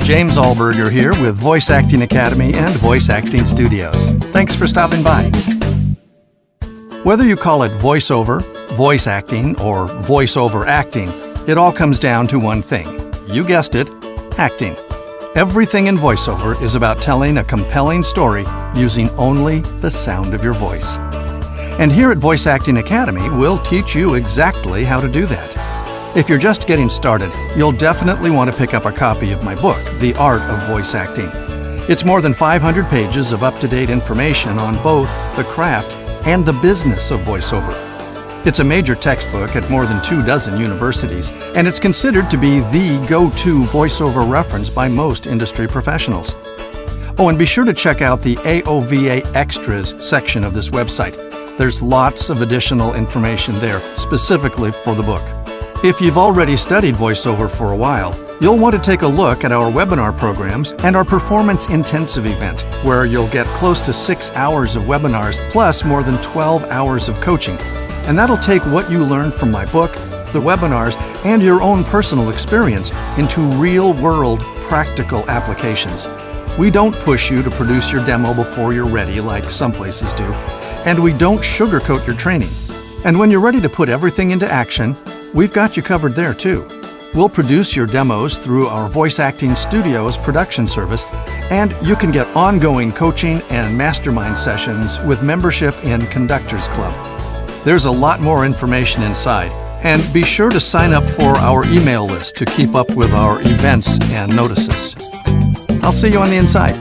James Alburger here with Voice Acting Academy and Voice Acting Studios. Thanks for stopping by. Whether you call it voiceover, voice acting, or voiceover acting, it all comes down to one thing. You guessed it, acting. Everything in voiceover is about telling a compelling story using only the sound of your voice. And here at Voice Acting Academy, we'll teach you exactly how to do that. If you're just getting started, you'll definitely want to pick up a copy of my book, The Art of Voice Acting. It's more than 500 pages of up-to-date information on both the craft and the business of voiceover. It's a major textbook at more than 24 universities, and it's considered to be the go-to voiceover reference by most industry professionals. Oh, and be sure to check out the AOVA Extras section of this website. There's lots of additional information there, specifically for the book. If you've already studied voiceover for a while, you'll want to take a look at our webinar programs and our Performance Intensive event, where you'll get close to 6 hours of webinars plus more than 12 hours of coaching. And that'll take what you learned from my book, the webinars, and your own personal experience into real-world practical applications. We don't push you to produce your demo before you're ready like some places do, and we don't sugarcoat your training. And when you're ready to put everything into action, we've got you covered there too. We'll produce your demos through our Voice Acting Studios production service, and you can get ongoing coaching and mastermind sessions with membership in Conductors Club. There's a lot more information inside, and be sure to sign up for our email list to keep up with our events and notices. I'll see you on the inside.